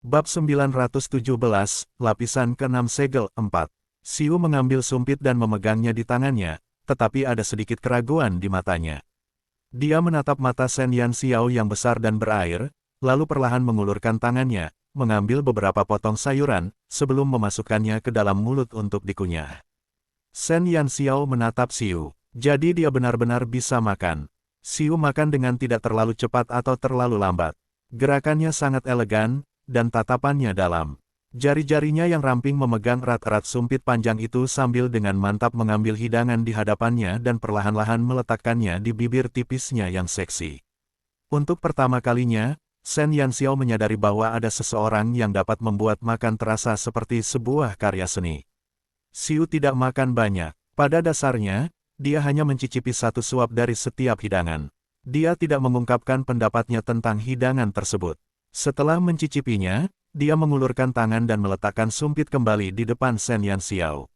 Bab 917, Lapisan ke-6 Segel 4. Xiu mengambil sumpit dan memegangnya di tangannya, tetapi ada sedikit keraguan di matanya. Dia menatap mata Shen Yanxiao yang besar dan berair, lalu perlahan mengulurkan tangannya, mengambil beberapa potong sayuran, sebelum memasukkannya ke dalam mulut untuk dikunyah. Shen Yanxiao menatap Xiu. Jadi dia benar-benar bisa makan. Xiu makan dengan tidak terlalu cepat atau terlalu lambat. Gerakannya sangat elegan, dan tatapannya dalam. Jari-jarinya yang ramping memegang erat-erat sumpit panjang itu sambil dengan mantap mengambil hidangan di hadapannya dan perlahan-lahan meletakkannya di bibir tipisnya yang seksi. Untuk pertama kalinya, Shen Yanxiao menyadari bahwa ada seseorang yang dapat membuat makan terasa seperti sebuah karya seni. Xiu tidak makan banyak. Pada dasarnya, dia hanya mencicipi satu suap dari setiap hidangan. Dia tidak mengungkapkan pendapatnya tentang hidangan tersebut. Setelah mencicipinya, dia mengulurkan tangan dan meletakkan sumpit kembali di depan Shen Yanxiao.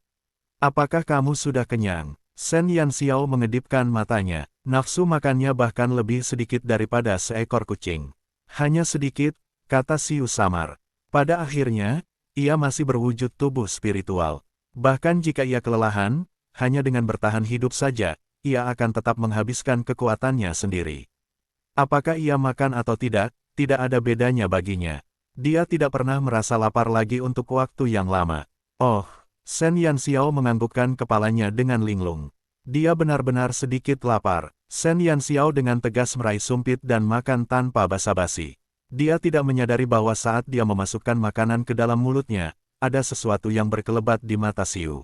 "Apakah kamu sudah kenyang?" Shen Yanxiao mengedipkan matanya. Nafsu makannya bahkan lebih sedikit daripada seekor kucing. "Hanya sedikit," kata Xiu samar. Pada akhirnya, ia masih berwujud tubuh spiritual. Bahkan jika ia kelelahan, hanya dengan bertahan hidup saja, ia akan tetap menghabiskan kekuatannya sendiri. Apakah ia makan atau tidak ada bedanya baginya. Dia tidak pernah merasa lapar lagi untuk waktu yang lama. Oh, Shen Yanxiao menganggukkan kepalanya dengan linglung. Dia benar-benar sedikit lapar. Shen Yanxiao dengan tegas meraih sumpit dan makan tanpa basa-basi. Dia tidak menyadari bahwa saat dia memasukkan makanan ke dalam mulutnya, ada sesuatu yang berkelebat di mata Xiu.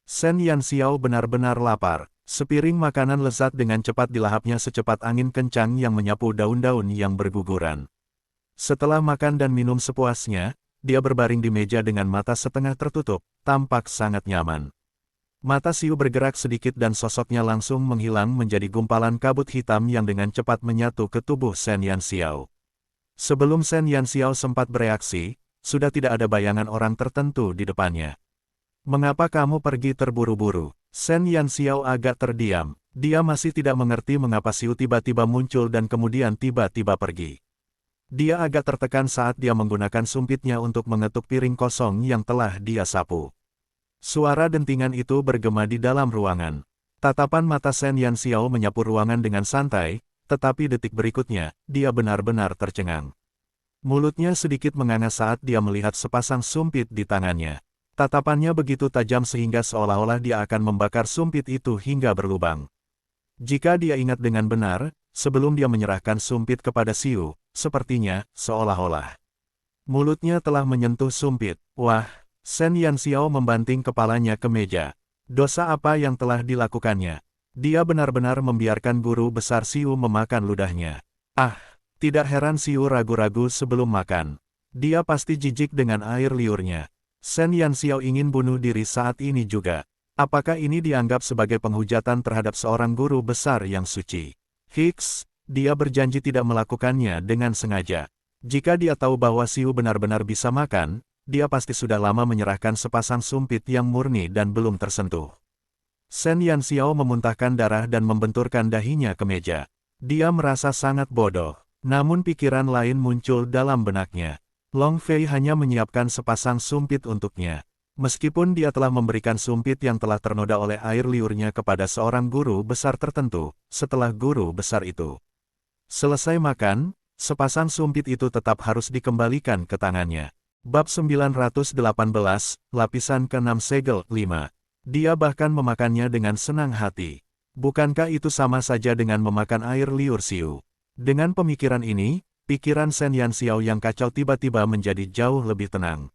Shen Yanxiao benar-benar lapar. Sepiring makanan lezat dengan cepat dilahapnya secepat angin kencang yang menyapu daun-daun yang berguguran. Setelah makan dan minum sepuasnya, dia berbaring di meja dengan mata setengah tertutup, tampak sangat nyaman. Mata Xiu bergerak sedikit dan sosoknya langsung menghilang menjadi gumpalan kabut hitam yang dengan cepat menyatu ke tubuh Shen Yanxiao. Sebelum Shen Yanxiao sempat bereaksi, sudah tidak ada bayangan orang tertentu di depannya. "Mengapa kamu pergi terburu-buru?" Shen Yanxiao agak terdiam. Dia masih tidak mengerti mengapa Xiu tiba-tiba muncul dan kemudian tiba-tiba pergi. Dia agak tertekan saat dia menggunakan sumpitnya untuk mengetuk piring kosong yang telah dia sapu. Suara dentingan itu bergema di dalam ruangan. Tatapan mata Shen Yanxiao menyapu ruangan dengan santai, tetapi detik berikutnya, dia benar-benar tercengang. Mulutnya sedikit menganga saat dia melihat sepasang sumpit di tangannya. Tatapannya begitu tajam sehingga seolah-olah dia akan membakar sumpit itu hingga berlubang. Jika dia ingat dengan benar, sebelum dia menyerahkan sumpit kepada Xiu, sepertinya, seolah-olah mulutnya telah menyentuh sumpit. Wah, Shen Yanxiao membanting kepalanya ke meja. Dosa apa yang telah dilakukannya? Dia benar-benar membiarkan guru besar Xiu memakan ludahnya. Ah, tidak heran Xiu ragu-ragu sebelum makan. Dia pasti jijik dengan air liurnya. Shen Yanxiao ingin bunuh diri saat ini juga. Apakah ini dianggap sebagai penghujatan terhadap seorang guru besar yang suci? Hiks, dia berjanji tidak melakukannya dengan sengaja. Jika dia tahu bahwa Xiu benar-benar bisa makan, dia pasti sudah lama menyerahkan sepasang sumpit yang murni dan belum tersentuh. Shen Yanxiao memuntahkan darah dan membenturkan dahinya ke meja. Dia merasa sangat bodoh. Namun pikiran lain muncul dalam benaknya. Long Fei hanya menyiapkan sepasang sumpit untuknya. Meskipun dia telah memberikan sumpit yang telah ternoda oleh air liurnya kepada seorang guru besar tertentu, setelah guru besar itu selesai makan, sepasang sumpit itu tetap harus dikembalikan ke tangannya. Bab 918, Lapisan ke-6 Segel 5. Dia bahkan memakannya dengan senang hati. Bukankah itu sama saja dengan memakan air liur Xiu? Dengan pemikiran ini, pikiran Shen Yanxiao yang kacau tiba-tiba menjadi jauh lebih tenang.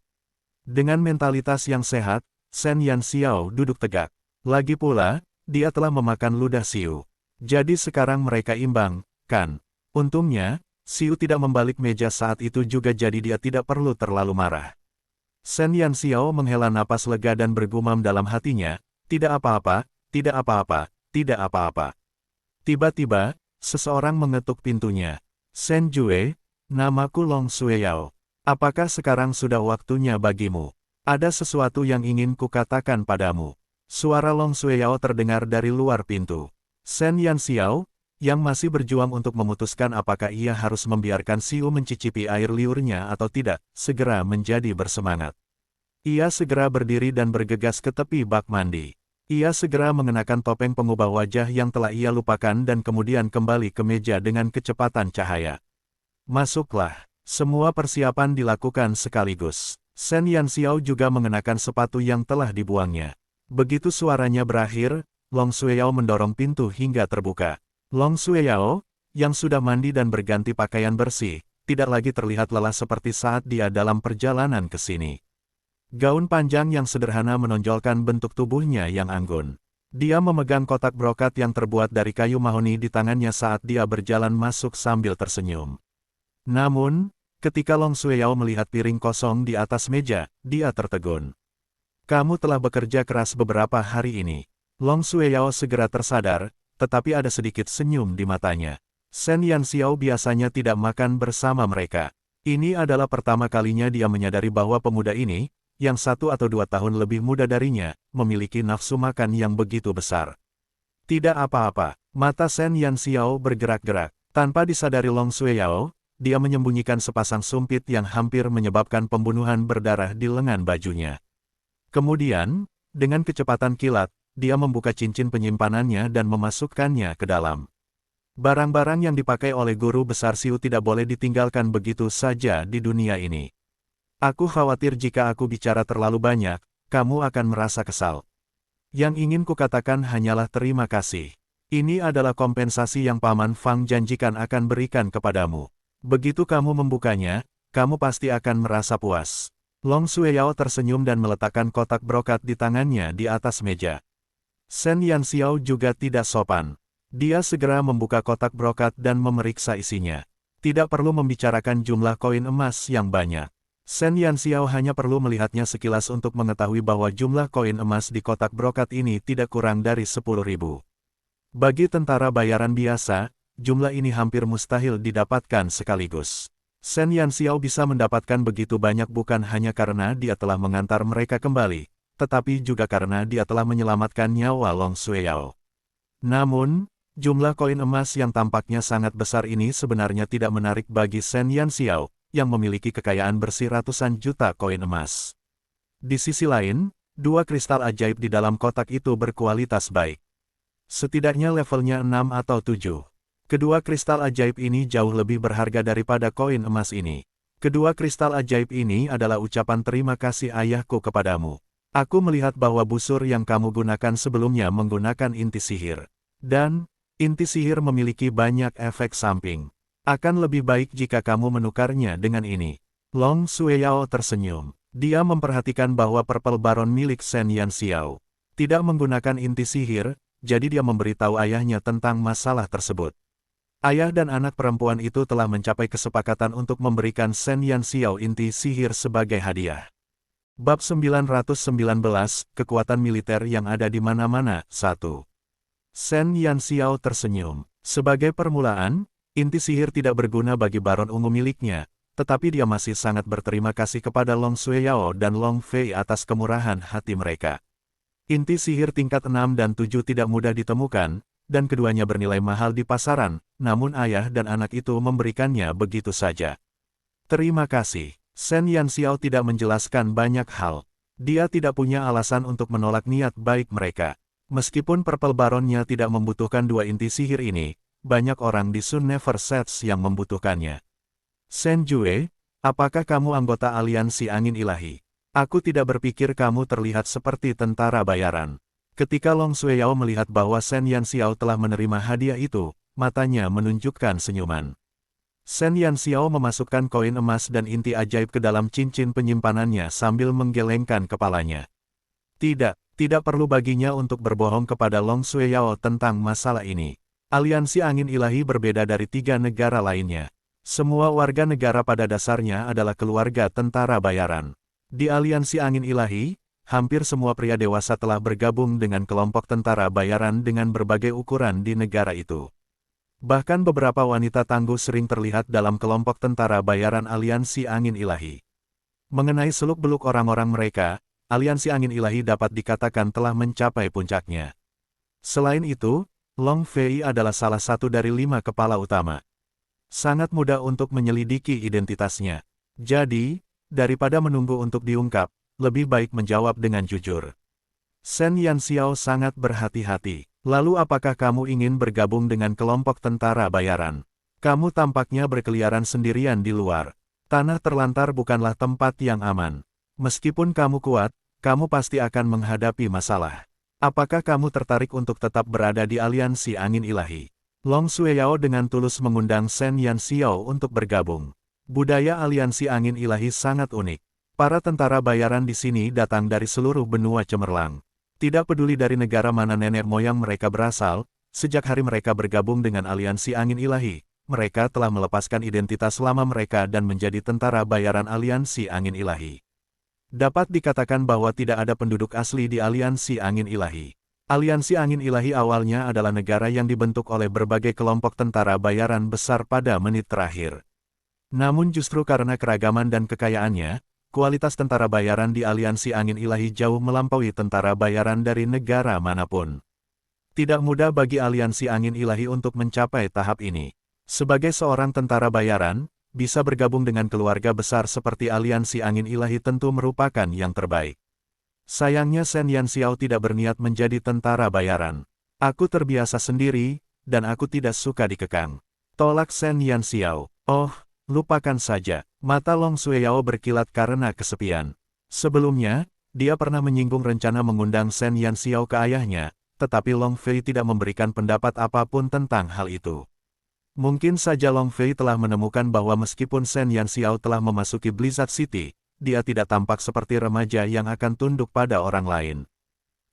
Dengan mentalitas yang sehat, Shen Yanxiao duduk tegak. Lagi pula, dia telah memakan ludah Xiu. Jadi sekarang mereka imbang, kan? Untungnya, Xiu tidak membalik meja saat itu juga jadi dia tidak perlu terlalu marah. Shen Yanxiao menghela napas lega dan bergumam dalam hatinya, tidak apa-apa, tidak apa-apa, tidak apa-apa. Tiba-tiba, seseorang mengetuk pintunya. "Shen Jue, namaku Long Sueyao. Apakah sekarang sudah waktunya bagimu? Ada sesuatu yang ingin kukatakan padamu." Suara Long Sueyao terdengar dari luar pintu. "Shen Yanxiao, yang masih berjuang untuk memutuskan apakah ia harus membiarkan Xiu mencicipi air liurnya atau tidak, segera menjadi bersemangat. Ia segera berdiri dan bergegas ke tepi bak mandi. Ia segera mengenakan topeng pengubah wajah yang telah ia lupakan dan kemudian kembali ke meja dengan kecepatan cahaya. Masuklah. Semua persiapan dilakukan sekaligus. Shen Yanxiao juga mengenakan sepatu yang telah dibuangnya. Begitu suaranya berakhir, Long Sueyao mendorong pintu hingga terbuka. Long Sueyao, yang sudah mandi dan berganti pakaian bersih, tidak lagi terlihat lelah seperti saat dia dalam perjalanan ke sini. Gaun panjang yang sederhana menonjolkan bentuk tubuhnya yang anggun. Dia memegang kotak brokat yang terbuat dari kayu mahoni di tangannya saat dia berjalan masuk sambil tersenyum. Namun, ketika Long Sueyao melihat piring kosong di atas meja, dia tertegun. Kamu telah bekerja keras beberapa hari ini. Long Sueyao segera tersadar, tetapi ada sedikit senyum di matanya. Shen Yanxiao biasanya tidak makan bersama mereka. Ini adalah pertama kalinya dia menyadari bahwa pemuda ini, yang 1 atau 2 tahun lebih muda darinya, memiliki nafsu makan yang begitu besar. Tidak apa-apa, mata Shen Yanxiao bergerak-gerak. Tanpa disadari Long Sueyao, dia menyembunyikan sepasang sumpit yang hampir menyebabkan pembunuhan berdarah di lengan bajunya. Kemudian, dengan kecepatan kilat, dia membuka cincin penyimpanannya dan memasukkannya ke dalam. Barang-barang yang dipakai oleh guru besar Xiu tidak boleh ditinggalkan begitu saja di dunia ini. Aku khawatir jika aku bicara terlalu banyak, kamu akan merasa kesal. Yang ingin kukatakan hanyalah terima kasih. Ini adalah kompensasi yang Paman Fang janjikan akan berikan kepadamu. Begitu kamu membukanya, kamu pasti akan merasa puas. Long Sueyao tersenyum dan meletakkan kotak brokat di tangannya di atas meja. Shen Yanxiao juga tidak sopan. Dia segera membuka kotak brokat dan memeriksa isinya. Tidak perlu membicarakan jumlah koin emas yang banyak. Shen Yanxiao hanya perlu melihatnya sekilas untuk mengetahui bahwa jumlah koin emas di kotak brokat ini tidak kurang dari 10.000. Bagi tentara bayaran biasa, jumlah ini hampir mustahil didapatkan sekaligus. Shen Yanxiao bisa mendapatkan begitu banyak bukan hanya karena dia telah mengantar mereka kembali, tetapi juga karena dia telah menyelamatkan nyawa Long Sueyao. Namun, jumlah koin emas yang tampaknya sangat besar ini sebenarnya tidak menarik bagi Shen Yanxiao, yang memiliki kekayaan bersih ratusan juta koin emas. Di sisi lain, 2 kristal ajaib di dalam kotak itu berkualitas baik. Setidaknya levelnya 6 atau 7. Kedua kristal ajaib ini jauh lebih berharga daripada koin emas ini. Kedua kristal ajaib ini adalah ucapan terima kasih ayahku kepadamu. Aku melihat bahwa busur yang kamu gunakan sebelumnya menggunakan inti sihir. Dan, inti sihir memiliki banyak efek samping. Akan lebih baik jika kamu menukarnya dengan ini. Long Sueyao tersenyum. Dia memperhatikan bahwa Purple Baron milik Shen Yanxiao tidak menggunakan inti sihir, jadi dia memberitahu ayahnya tentang masalah tersebut. Ayah dan anak perempuan itu telah mencapai kesepakatan untuk memberikan Shen Yanxiao inti sihir sebagai hadiah. Bab 919, Kekuatan Militer yang ada di mana-mana, 1. Shen Yanxiao tersenyum. Sebagai permulaan, inti sihir tidak berguna bagi Baron Ungu miliknya, tetapi dia masih sangat berterima kasih kepada Long Sueyao dan Long Fei atas kemurahan hati mereka. Inti sihir tingkat 6 dan 7 tidak mudah ditemukan, dan keduanya bernilai mahal di pasaran, namun ayah dan anak itu memberikannya begitu saja. Terima kasih. Shen Yanxiao tidak menjelaskan banyak hal. Dia tidak punya alasan untuk menolak niat baik mereka. Meskipun Purple Baronnya tidak membutuhkan 2 inti sihir ini, banyak orang di Sun Never Sets yang membutuhkannya. Shen Jue, apakah kamu anggota aliansi angin ilahi? Aku tidak berpikir kamu terlihat seperti tentara bayaran. Ketika Long Sueyao melihat bahwa Shen Yanxiao telah menerima hadiah itu, matanya menunjukkan senyuman. Shen Yanxiao memasukkan koin emas dan inti ajaib ke dalam cincin penyimpanannya sambil menggelengkan kepalanya. Tidak perlu baginya untuk berbohong kepada Long Sueyao tentang masalah ini. Aliansi angin ilahi berbeda dari 3 negara lainnya. Semua warga negara pada dasarnya adalah keluarga tentara bayaran. Di aliansi angin ilahi, hampir semua pria dewasa telah bergabung dengan kelompok tentara bayaran dengan berbagai ukuran di negara itu. Bahkan beberapa wanita tangguh sering terlihat dalam kelompok tentara bayaran aliansi angin ilahi. Mengenai seluk-beluk orang-orang mereka, aliansi angin ilahi dapat dikatakan telah mencapai puncaknya. Selain itu, Long Fei adalah salah satu dari 5 kepala utama. Sangat mudah untuk menyelidiki identitasnya. Jadi, daripada menunggu untuk diungkap, lebih baik menjawab dengan jujur. Shen Yanxiao sangat berhati-hati. Lalu apakah kamu ingin bergabung dengan kelompok tentara bayaran? Kamu tampaknya berkeliaran sendirian di luar. Tanah terlantar bukanlah tempat yang aman. Meskipun kamu kuat, kamu pasti akan menghadapi masalah. Apakah kamu tertarik untuk tetap berada di aliansi angin ilahi? Long Sueyao dengan tulus mengundang Shen Yanxiao untuk bergabung. Budaya aliansi angin ilahi sangat unik. Para tentara bayaran di sini datang dari seluruh benua cemerlang. Tidak peduli dari negara mana nenek moyang mereka berasal, sejak hari mereka bergabung dengan aliansi angin ilahi, mereka telah melepaskan identitas lama mereka dan menjadi tentara bayaran aliansi angin ilahi. Dapat dikatakan bahwa tidak ada penduduk asli di aliansi angin ilahi. Aliansi angin ilahi awalnya adalah negara yang dibentuk oleh berbagai kelompok tentara bayaran besar pada menit terakhir. Namun justru karena keragaman dan kekayaannya, kualitas tentara bayaran di aliansi angin ilahi jauh melampaui tentara bayaran dari negara manapun. Tidak mudah bagi aliansi angin ilahi untuk mencapai tahap ini. Sebagai seorang tentara bayaran, bisa bergabung dengan keluarga besar seperti aliansi angin ilahi tentu merupakan yang terbaik. Sayangnya Shen Yanxiao tidak berniat menjadi tentara bayaran. Aku terbiasa sendiri, dan aku tidak suka dikekang. Tolak Shen Yanxiao. Oh, lupakan saja. Mata Long Sueyao berkilat karena kesepian. Sebelumnya, dia pernah menyinggung rencana mengundang Shen Yanxiao ke ayahnya, tetapi Long Fei tidak memberikan pendapat apapun tentang hal itu. Mungkin saja Long Fei telah menemukan bahwa meskipun Shen Yanxiao telah memasuki Blizzard City, dia tidak tampak seperti remaja yang akan tunduk pada orang lain.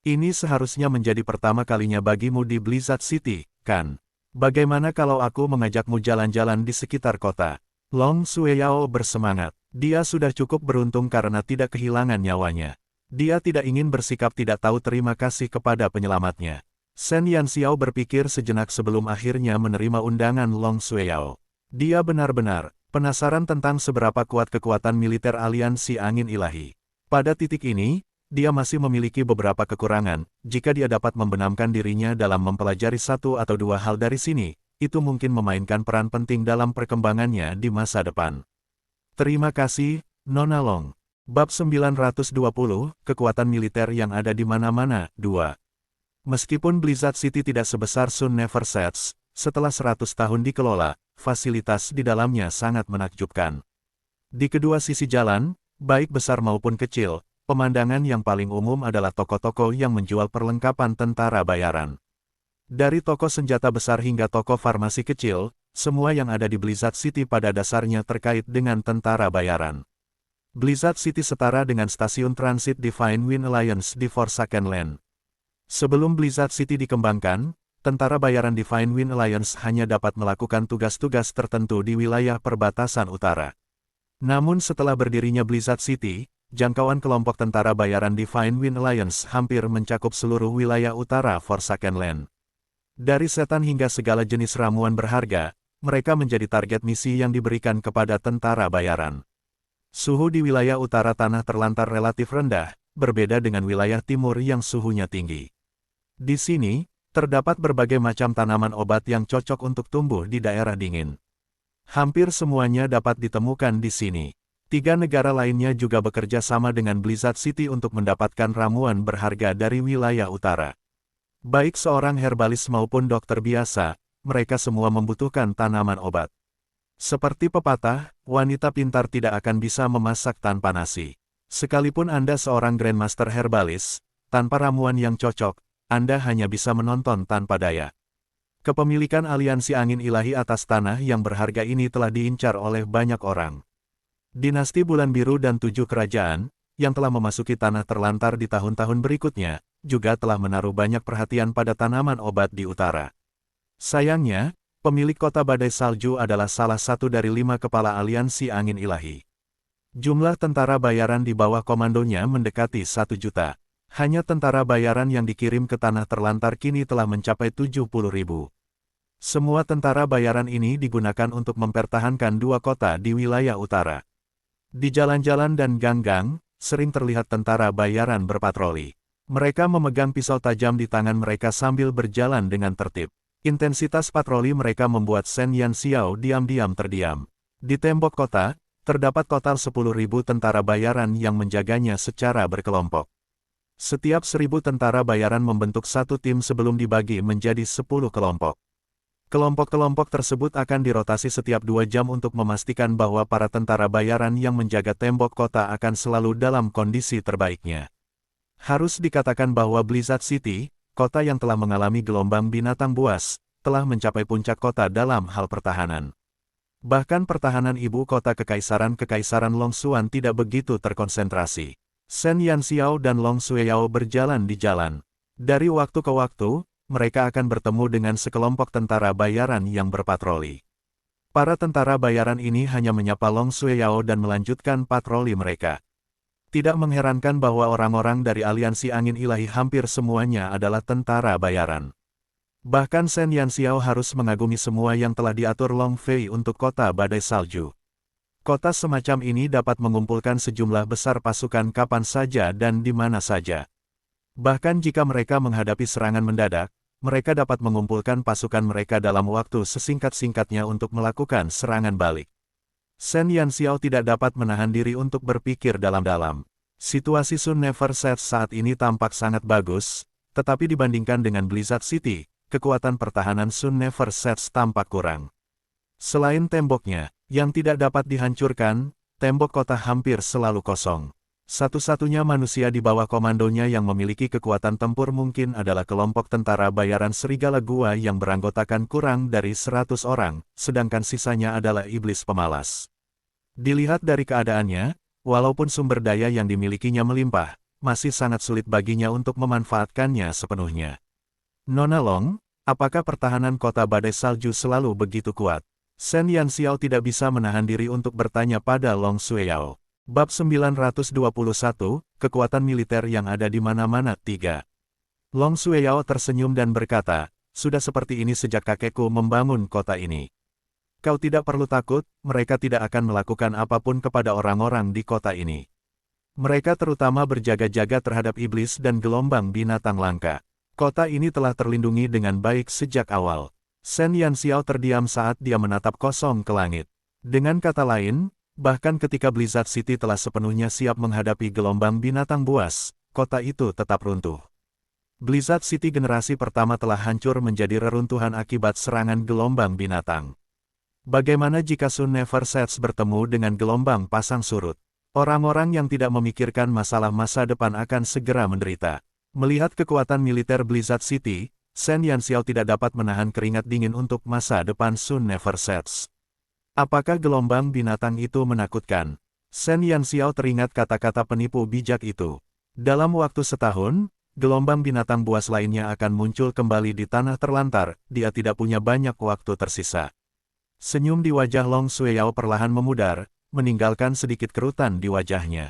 Ini seharusnya menjadi pertama kalinya bagimu di Blizzard City, kan? Bagaimana kalau aku mengajakmu jalan-jalan di sekitar kota? Long Sueyao bersemangat. Dia sudah cukup beruntung karena tidak kehilangan nyawanya. Dia tidak ingin bersikap tidak tahu terima kasih kepada penyelamatnya. Shen Yanxiao berpikir sejenak sebelum akhirnya menerima undangan Long Sueyao. Dia benar-benar penasaran tentang seberapa kuat kekuatan militer aliansi angin ilahi. Pada titik ini, dia masih memiliki beberapa kekurangan. Jika dia dapat membenamkan dirinya dalam mempelajari satu atau dua hal dari sini, itu mungkin memainkan peran penting dalam perkembangannya di masa depan. Terima kasih, Nona Long. Bab 920, Kekuatan Militer yang ada di mana-mana, 2. Meskipun Blizzard City tidak sebesar Sun Never Sets, setelah 100 tahun dikelola, fasilitas di dalamnya sangat menakjubkan. Di kedua sisi jalan, baik besar maupun kecil, pemandangan yang paling umum adalah toko-toko yang menjual perlengkapan tentara bayaran. Dari toko senjata besar hingga toko farmasi kecil, semua yang ada di Blizzard City pada dasarnya terkait dengan tentara bayaran. Blizzard City setara dengan stasiun transit Divine Wind Alliance di Forsaken Land. Sebelum Blizzard City dikembangkan, tentara bayaran Divine Wind Alliance hanya dapat melakukan tugas-tugas tertentu di wilayah perbatasan utara. Namun setelah berdirinya Blizzard City, jangkauan kelompok tentara bayaran Divine Wind Alliance hampir mencakup seluruh wilayah utara Forsaken Land. Dari setan hingga segala jenis ramuan berharga, mereka menjadi target misi yang diberikan kepada tentara bayaran. Suhu di wilayah utara tanah terlantar relatif rendah, berbeda dengan wilayah timur yang suhunya tinggi. Di sini, terdapat berbagai macam tanaman obat yang cocok untuk tumbuh di daerah dingin. Hampir semuanya dapat ditemukan di sini. 3 negara lainnya juga bekerja sama dengan Blizzard City untuk mendapatkan ramuan berharga dari wilayah utara. Baik seorang herbalis maupun dokter biasa, mereka semua membutuhkan tanaman obat. Seperti pepatah, wanita pintar tidak akan bisa memasak tanpa nasi. Sekalipun Anda seorang Grandmaster herbalis, tanpa ramuan yang cocok, Anda hanya bisa menonton tanpa daya. Kepemilikan aliansi angin ilahi atas tanah yang berharga ini telah diincar oleh banyak orang. Dinasti Bulan Biru dan 7 kerajaan, yang telah memasuki tanah terlantar di tahun-tahun berikutnya, juga telah menaruh banyak perhatian pada tanaman obat di utara. Sayangnya, pemilik kota Badai Salju adalah salah satu dari 5 kepala aliansi angin ilahi. Jumlah tentara bayaran di bawah komandonya mendekati 1 juta. Hanya tentara bayaran yang dikirim ke tanah terlantar kini telah mencapai 70.000. Semua tentara bayaran ini digunakan untuk mempertahankan 2 kota di wilayah utara. Di jalan-jalan dan gang-gang, sering terlihat tentara bayaran berpatroli. Mereka memegang pisau tajam di tangan mereka sambil berjalan dengan tertib. Intensitas patroli mereka membuat Shen Yanxiao diam-diam terdiam. Di tembok kota, terdapat total 10.000 tentara bayaran yang menjaganya secara berkelompok. Setiap 1.000 tentara bayaran membentuk satu tim sebelum dibagi menjadi 10 kelompok. Kelompok-kelompok tersebut akan dirotasi setiap 2 jam untuk memastikan bahwa para tentara bayaran yang menjaga tembok kota akan selalu dalam kondisi terbaiknya. Harus dikatakan bahwa Blizzard City, kota yang telah mengalami gelombang binatang buas, telah mencapai puncak kota dalam hal pertahanan. Bahkan pertahanan ibu kota Kekaisaran Longxuan tidak begitu terkonsentrasi. Shen Yanxiao dan Long Sueyao berjalan di jalan. Dari waktu ke waktu, mereka akan bertemu dengan sekelompok tentara bayaran yang berpatroli. Para tentara bayaran ini hanya menyapa Long Sueyao dan melanjutkan patroli mereka. Tidak mengherankan bahwa orang-orang dari aliansi angin ilahi hampir semuanya adalah tentara bayaran. Bahkan Shen Yanxiao harus mengagumi semua yang telah diatur Long Fei untuk kota badai salju. Kota semacam ini dapat mengumpulkan sejumlah besar pasukan kapan saja dan di mana saja. Bahkan jika mereka menghadapi serangan mendadak, mereka dapat mengumpulkan pasukan mereka dalam waktu sesingkat-singkatnya untuk melakukan serangan balik. Shen Yanxiao tidak dapat menahan diri untuk berpikir dalam-dalam. Situasi Sun Never Sets saat ini tampak sangat bagus, tetapi dibandingkan dengan Blizzard City, kekuatan pertahanan Sun Never Sets tampak kurang. Selain temboknya, yang tidak dapat dihancurkan, tembok kota hampir selalu kosong. Satu-satunya manusia di bawah komandonya yang memiliki kekuatan tempur mungkin adalah kelompok tentara bayaran Serigala Gua yang beranggotakan kurang dari 100 orang, sedangkan sisanya adalah iblis pemalas. Dilihat dari keadaannya, walaupun sumber daya yang dimilikinya melimpah, masih sangat sulit baginya untuk memanfaatkannya sepenuhnya. Nona Long, apakah pertahanan kota badai salju selalu begitu kuat? Shen Yanxiao tidak bisa menahan diri untuk bertanya pada Long Sueyao. Bab 921, Kekuatan Militer yang ada di mana-mana 3. Long Sueyao tersenyum dan berkata, sudah seperti ini sejak kakekku membangun kota ini. Kau tidak perlu takut, mereka tidak akan melakukan apapun kepada orang-orang di kota ini. Mereka terutama berjaga-jaga terhadap iblis dan gelombang binatang langka. Kota ini telah terlindungi dengan baik sejak awal. Shen Yanxiao terdiam saat dia menatap kosong ke langit. Dengan kata lain, bahkan ketika Blizzard City telah sepenuhnya siap menghadapi gelombang binatang buas, kota itu tetap runtuh. Blizzard City generasi pertama telah hancur menjadi reruntuhan akibat serangan gelombang binatang. Bagaimana jika Sun Never Sets bertemu dengan gelombang pasang surut? Orang-orang yang tidak memikirkan masalah masa depan akan segera menderita. Melihat kekuatan militer Blizzard City, Shen Yanxiao tidak dapat menahan keringat dingin untuk masa depan Sun Never Sets. Apakah gelombang binatang itu menakutkan? Shen Yanxiao teringat kata-kata penipu bijak itu. Dalam waktu setahun, gelombang binatang buas lainnya akan muncul kembali di tanah terlantar, dia tidak punya banyak waktu tersisa. Senyum di wajah Long Sueyao perlahan memudar, meninggalkan sedikit kerutan di wajahnya.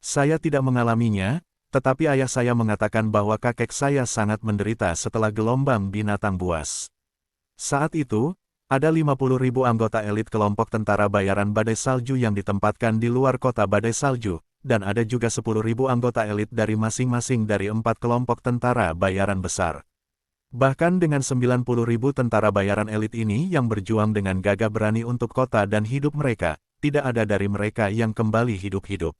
Saya tidak mengalaminya, tetapi ayah saya mengatakan bahwa kakek saya sangat menderita setelah gelombang binatang buas. Saat itu, ada 50.000 anggota elit kelompok tentara bayaran badai salju yang ditempatkan di luar kota badai salju, dan ada juga 10.000 anggota elit dari masing-masing dari 4 kelompok tentara bayaran besar. Bahkan dengan 90.000 tentara bayaran elit ini yang berjuang dengan gagah berani untuk kota dan hidup mereka, tidak ada dari mereka yang kembali hidup-hidup.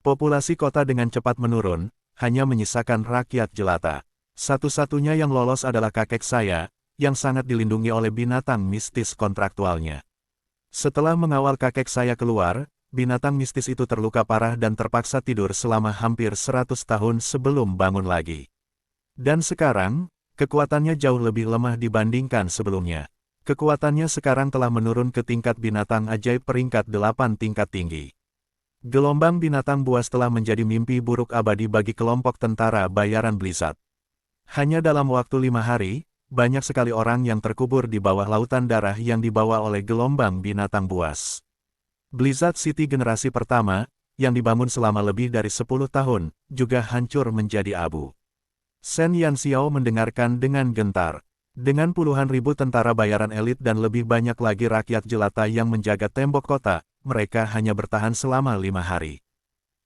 Populasi kota dengan cepat menurun, hanya menyisakan rakyat jelata. Satu-satunya yang lolos adalah kakek saya, yang sangat dilindungi oleh binatang mistis kontraktualnya. Setelah mengawal kakek saya keluar, binatang mistis itu terluka parah dan terpaksa tidur selama hampir 100 tahun sebelum bangun lagi. Dan sekarang, kekuatannya jauh lebih lemah dibandingkan sebelumnya. Kekuatannya sekarang telah menurun ke tingkat binatang ajaib peringkat 8 tingkat tinggi. Gelombang binatang buas telah menjadi mimpi buruk abadi bagi kelompok tentara bayaran Blizzard. Hanya dalam waktu 5 hari, banyak sekali orang yang terkubur di bawah lautan darah yang dibawa oleh gelombang binatang buas. Blizzard City generasi pertama, yang dibangun selama lebih dari 10 tahun, juga hancur menjadi abu. Shen Yanxiao mendengarkan dengan gentar. Dengan puluhan ribu tentara bayaran elit dan lebih banyak lagi rakyat jelata yang menjaga tembok kota, mereka hanya bertahan selama 5 hari.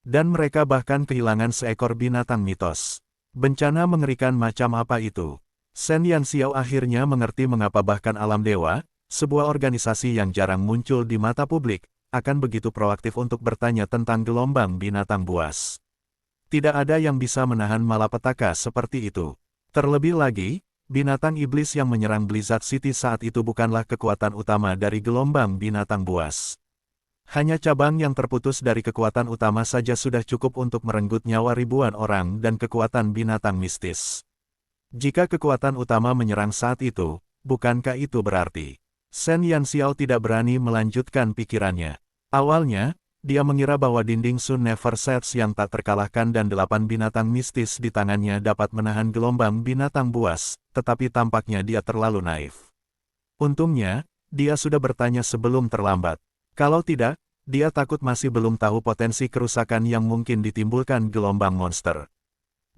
Dan mereka bahkan kehilangan seekor binatang mitos. Bencana mengerikan macam apa itu? Shen Yanxiao akhirnya mengerti mengapa bahkan alam dewa, sebuah organisasi yang jarang muncul di mata publik, akan begitu proaktif untuk bertanya tentang gelombang binatang buas. Tidak ada yang bisa menahan malapetaka seperti itu. Terlebih lagi, binatang iblis yang menyerang Blizzard City saat itu bukanlah kekuatan utama dari gelombang binatang buas. Hanya cabang yang terputus dari kekuatan utama saja sudah cukup untuk merenggut nyawa ribuan orang dan kekuatan binatang mistis. Jika kekuatan utama menyerang saat itu, bukankah itu berarti Shen Yanxiao tidak berani melanjutkan pikirannya? Awalnya, dia mengira bahwa dinding Sun Never Sets yang tak terkalahkan dan 8 binatang mistis di tangannya dapat menahan gelombang binatang buas, tetapi tampaknya dia terlalu naif. Untungnya, dia sudah bertanya sebelum terlambat. Kalau tidak, dia takut masih belum tahu potensi kerusakan yang mungkin ditimbulkan gelombang monster.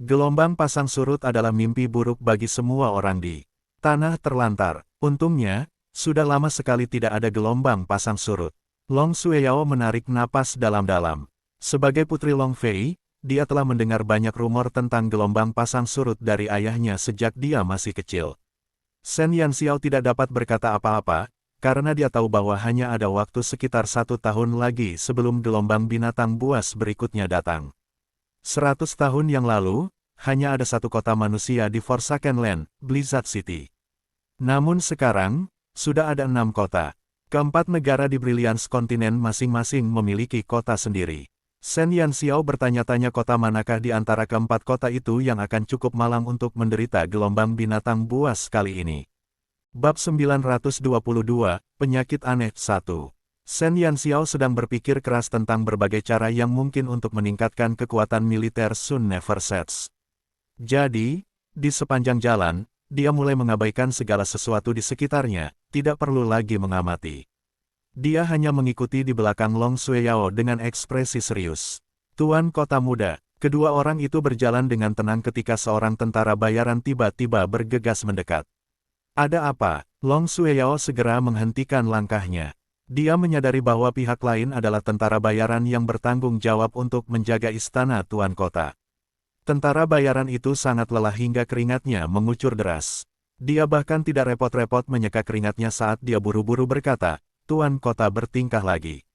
Gelombang pasang surut adalah mimpi buruk bagi semua orang di tanah terlantar. Untungnya, sudah lama sekali tidak ada gelombang pasang surut. Long Xueyao menarik napas dalam-dalam. Sebagai putri Long Fei, dia telah mendengar banyak rumor tentang gelombang pasang surut dari ayahnya sejak dia masih kecil. Shen Yanxiao tidak dapat berkata apa-apa, karena dia tahu bahwa hanya ada waktu sekitar 1 tahun lagi sebelum gelombang binatang buas berikutnya datang. 100 tahun yang lalu, hanya ada satu kota manusia di Forsaken Land, Blizzard City. Namun sekarang, sudah ada 6 kota. Keempat negara di Brilliance kontinen masing-masing memiliki kota sendiri. Shen Yanxiao bertanya-tanya kota manakah di antara keempat kota itu yang akan cukup malang untuk menderita gelombang binatang buas kali ini. Bab 922, Penyakit Aneh 1. Shen Yanxiao sedang berpikir keras tentang berbagai cara yang mungkin untuk meningkatkan kekuatan militer Sun Never Sets. Jadi, di sepanjang jalan, dia mulai mengabaikan segala sesuatu di sekitarnya, tidak perlu lagi mengamati. Dia hanya mengikuti di belakang Long Xueyao dengan ekspresi serius. Tuan Kota Muda, kedua orang itu berjalan dengan tenang ketika seorang tentara bayaran tiba-tiba bergegas mendekat. Ada apa? Long Xueyao segera menghentikan langkahnya. Dia menyadari bahwa pihak lain adalah tentara bayaran yang bertanggung jawab untuk menjaga istana Tuan Kota. Tentara bayaran itu sangat lelah hingga keringatnya mengucur deras. Dia bahkan tidak repot-repot menyeka keringatnya saat dia buru-buru berkata, Tuan Kota bertingkah lagi.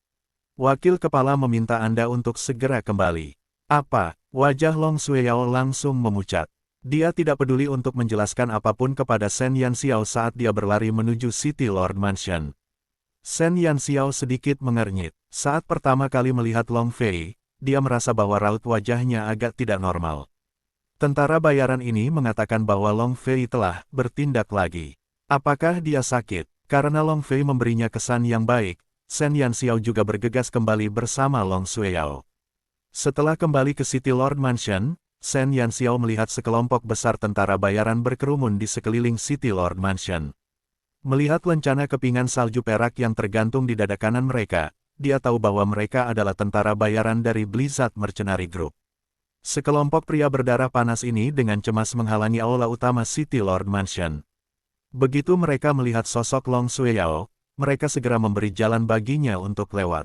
Wakil kepala meminta Anda untuk segera kembali. Apa? Wajah Long Xueyao langsung memucat. Dia tidak peduli untuk menjelaskan apapun kepada Shen Yanxiao saat dia berlari menuju City Lord Mansion. Shen Yanxiao sedikit mengernyit. Saat pertama kali melihat Long Fei, dia merasa bahwa raut wajahnya agak tidak normal. Tentara bayaran ini mengatakan bahwa Long Fei telah bertindak lagi. Apakah dia sakit? Karena Long Fei memberinya kesan yang baik, Shen Yanxiao juga bergegas kembali bersama Long Xueyao. Setelah kembali ke City Lord Mansion, Shen Yanxiao melihat sekelompok besar tentara bayaran berkerumun di sekeliling City Lord Mansion. Melihat lencana kepingan salju perak yang tergantung di dada kanan mereka, dia tahu bahwa mereka adalah tentara bayaran dari Blizzard Mercenary Group. Sekelompok pria berdarah panas ini dengan cemas menghalangi aula utama City Lord Mansion. Begitu mereka melihat sosok Long Xueyao, mereka segera memberi jalan baginya untuk lewat.